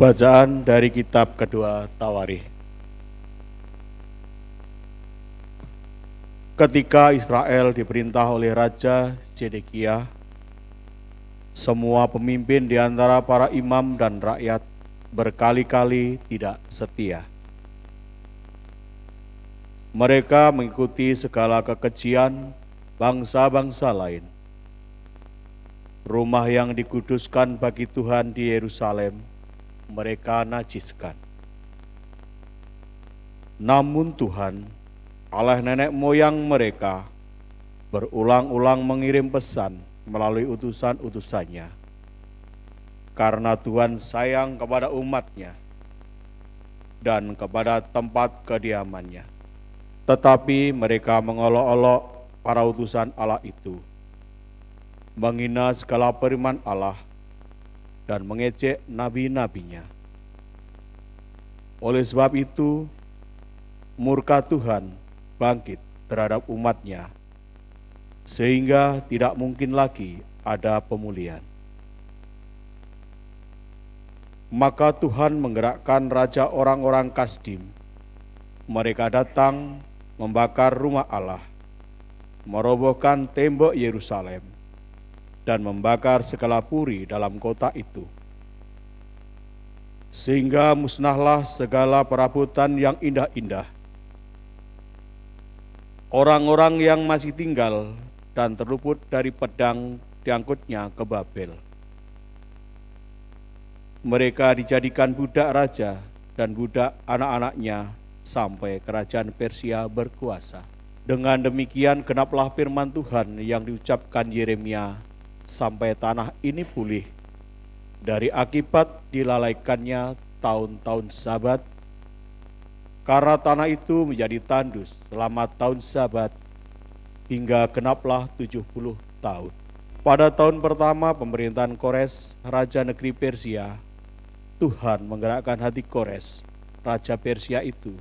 Bacaan dari kitab kedua Tawarikh. Ketika Israel diperintah oleh Raja Zedekiah, semua pemimpin di antara para imam dan rakyat berkali-kali tidak setia. Mereka mengikuti segala kekejian bangsa-bangsa lain. Rumah yang dikuduskan bagi Tuhan di Yerusalem mereka najiskan. Namun Tuhan, Allah nenek moyang mereka, berulang-ulang mengirim pesan melalui utusan-utusannya. Karena Tuhan sayang kepada umatnya dan kepada tempat kediamannya. Tetapi mereka mengolok-olok para utusan Allah itu, menghina segala firman Allah, dan mengejek nabi-nabinya. Oleh sebab itu, murka Tuhan bangkit terhadap umatnya, sehingga tidak mungkin lagi ada pemulihan. Maka Tuhan menggerakkan raja orang-orang Kasdim. Mereka datang membakar rumah Allah, merobohkan tembok Yerusalem, dan membakar segala puri dalam kota itu. Sehingga musnahlah segala perabotan yang indah-indah. Orang-orang yang masih tinggal dan terluput dari pedang diangkutnya ke Babel. Mereka dijadikan budak raja dan budak anak-anaknya sampai kerajaan Persia berkuasa. Dengan demikian genaplah firman Tuhan yang diucapkan Yeremia, sampai tanah ini pulih dari akibat dilalaikannya tahun-tahun Sabat, karena tanah itu menjadi tandus selama tahun Sabat hingga genaplah 70 tahun. Pada tahun pertama pemerintahan Kores, raja negeri Persia, Tuhan menggerakkan hati Kores, raja Persia itu,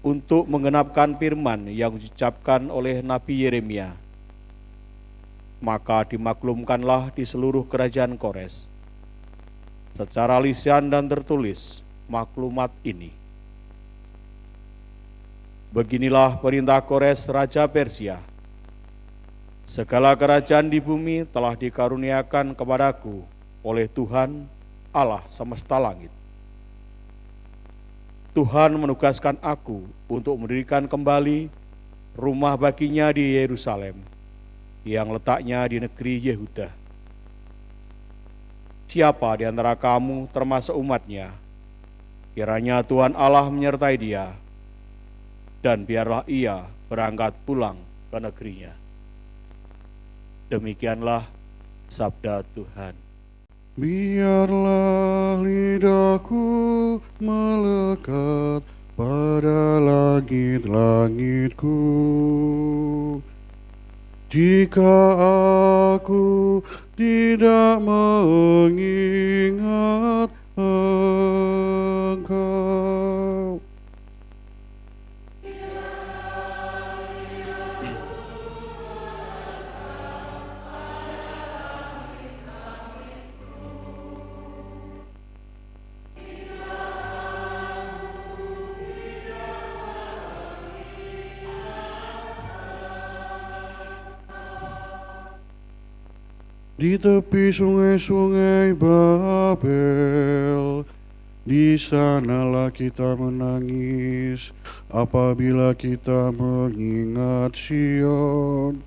untuk menggenapkan firman yang diucapkan oleh Nabi Yeremia. Maka dimaklumkanlah di seluruh kerajaan Kores secara lisan dan tertulis maklumat ini. Beginilah perintah Kores raja Persia. Segala kerajaan di bumi telah dikaruniakan kepadaku oleh Tuhan Allah semesta langit. Tuhan menugaskan aku untuk mendirikan kembali rumah baginya di Yerusalem, yang letaknya di negeri Yehuda. Siapa di antara kamu termasuk umatnya, kiranya Tuhan Allah menyertai dia, dan biarlah ia berangkat pulang ke negerinya. Demikianlah sabda Tuhan. Biarlah lidahku melekat pada langit-langitku, jika aku tidak mengingat Engkau. Di tepi sungai-sungai Babel, di sanalah kita menangis apabila kita mengingat Sion.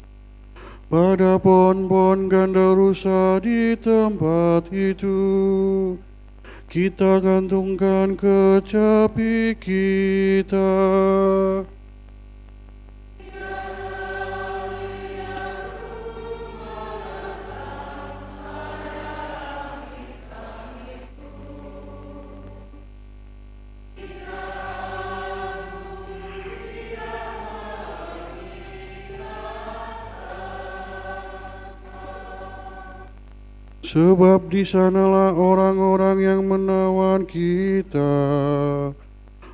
Pada pohon-pohon ganda rusa di tempat itu, kita gantungkan kecapi kita. Sebab di sanalah orang-orang yang menawan kita,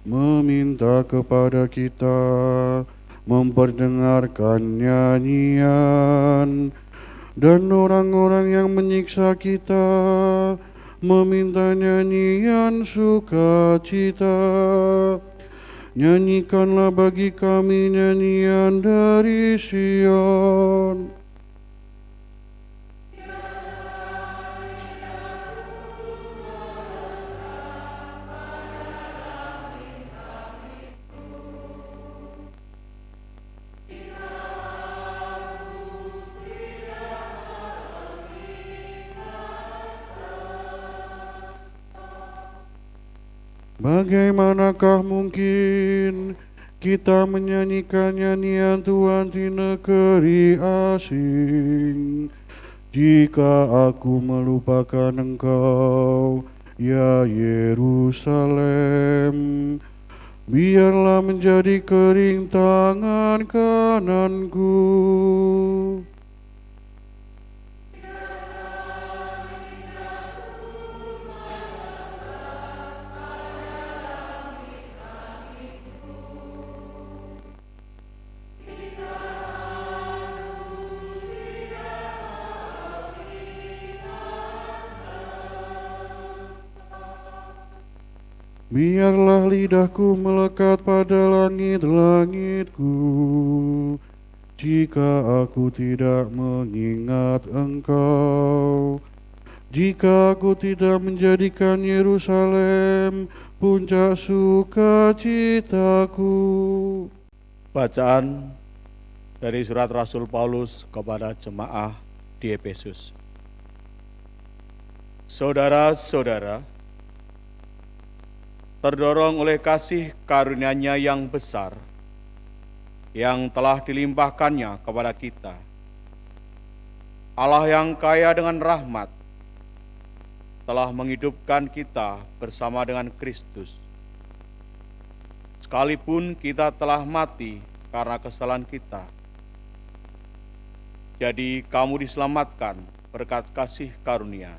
meminta kepada kita, memperdengarkan nyanyian, dan orang-orang yang menyiksa kita, meminta nyanyian sukacita. Nyanyikanlah bagi kami nyanyian dari Sion. Bagaimanakah mungkin kita menyanyikan nyanyian Tuhan di negeri asing, jika aku melupakan Engkau, ya Yerusalem? Biarlah menjadi kering tangan kananku. Biarlah lidahku melekat pada langit-langitku, jika aku tidak mengingat Engkau, jika aku tidak menjadikan Yerusalem puncak sukacitaku. Bacaan dari surat Rasul Paulus kepada jemaah di Efesus. Saudara-saudara, terdorong oleh kasih karunia-Nya yang besar, yang telah dilimpahkannya kepada kita, Allah yang kaya dengan rahmat telah menghidupkan kita bersama dengan Kristus. Sekalipun kita telah mati karena kesalahan kita, jadi kamu diselamatkan berkat kasih karunia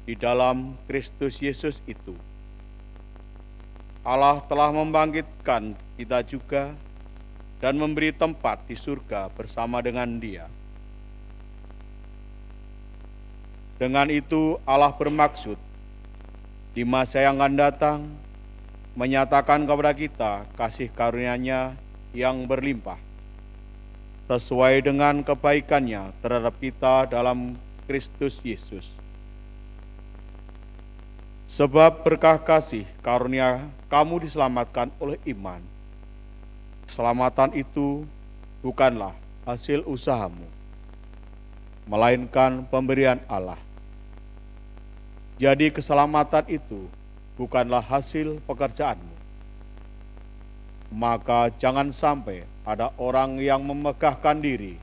di dalam Kristus Yesus itu. Allah telah membangkitkan kita juga dan memberi tempat di surga bersama dengan Dia. Dengan itu Allah bermaksud di masa yang akan datang menyatakan kepada kita kasih karunia-Nya yang berlimpah sesuai dengan kebaikan-Nya terhadap kita dalam Kristus Yesus. Sebab berkah kasih karunia kamu diselamatkan oleh iman. Keselamatan itu bukanlah hasil usahamu, melainkan pemberian Allah. Jadi keselamatan itu bukanlah hasil pekerjaanmu. Maka jangan sampai ada orang yang memegahkan diri,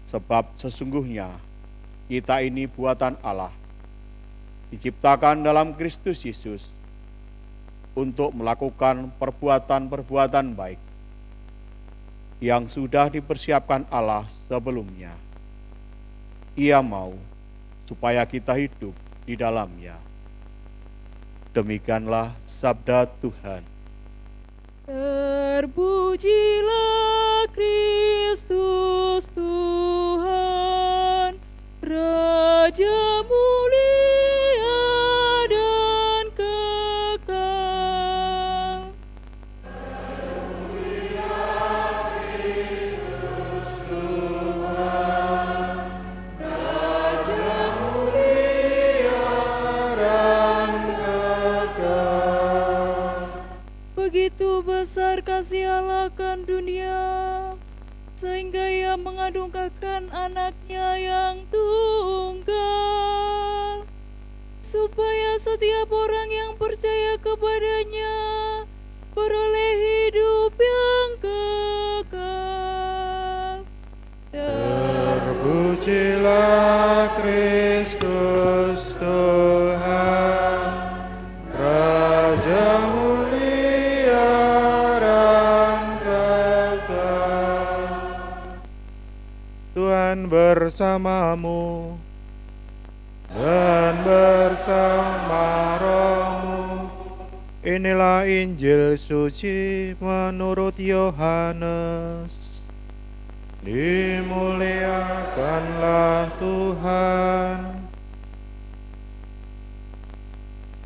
sebab sesungguhnya kita ini buatan Allah, diciptakan dalam Kristus Yesus untuk melakukan perbuatan-perbuatan baik yang sudah dipersiapkan Allah sebelumnya. Ia mau supaya kita hidup di dalamnya. Demikianlah sabda Tuhan. Terpujilah Kristus Tuhan, Raja mulia dan kekal. Terpujilah Kristus Tuhan, Raja mulia dan kekal. Begitu besar kasih Allah akan dunia, sehingga Ia mengadungkan anaknya yang tunggal, supaya setiap orang yang percaya kepadanya beroleh hidup yang kekal. Terpujilah Kristus Tuhan, Raja mulia dan kekal. Tuhan bersamamu dan bersama rohmu. Inilah Injil suci menurut Yohanes. Dimuliakanlah Tuhan.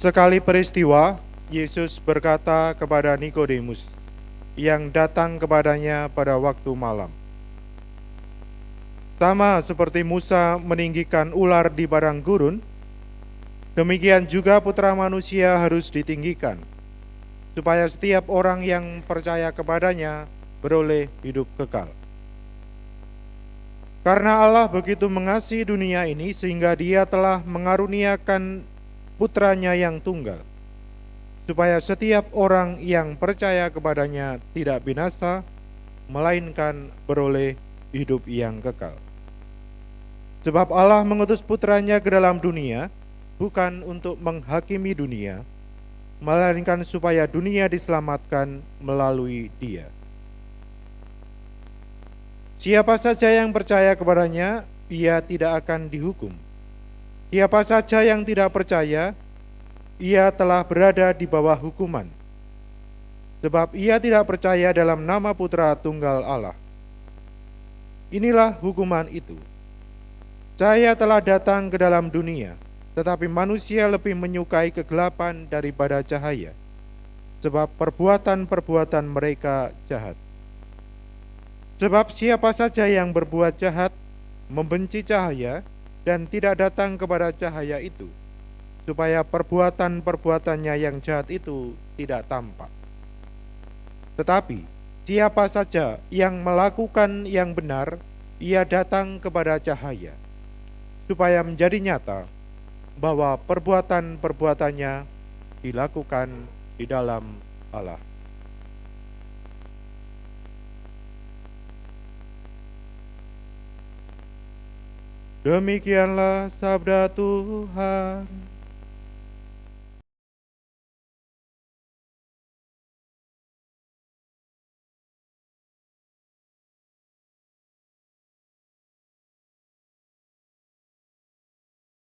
Sekali peristiwa, Yesus berkata kepada Nikodemus yang datang kepadanya pada waktu malam, "Sama seperti Musa meninggikan ular di padang gurun, demikian juga Putra Manusia harus ditinggikan, supaya setiap orang yang percaya kepadanya beroleh hidup kekal. Karena Allah begitu mengasihi dunia ini sehingga Dia telah mengaruniakan Putranya yang tunggal, supaya setiap orang yang percaya kepadanya tidak binasa, melainkan beroleh hidup yang kekal. Sebab Allah mengutus Putranya ke dalam dunia, bukan untuk menghakimi dunia, melainkan supaya dunia diselamatkan melalui Dia. Siapa saja yang percaya kepadanya, ia tidak akan dihukum. Siapa saja yang tidak percaya, ia telah berada di bawah hukuman, sebab ia tidak percaya dalam nama Putra Tunggal Allah. Inilah hukuman itu. Cahaya telah datang ke dalam dunia, tetapi manusia lebih menyukai kegelapan daripada cahaya, sebab perbuatan-perbuatan mereka jahat. Sebab siapa saja yang berbuat jahat membenci cahaya dan tidak datang kepada cahaya itu, supaya perbuatan-perbuatannya yang jahat itu tidak tampak. Tetapi siapa saja yang melakukan yang benar, ia datang kepada cahaya, supaya menjadi nyata bahwa perbuatan-perbuatannya dilakukan di dalam Allah. Demikianlah sabda Tuhan.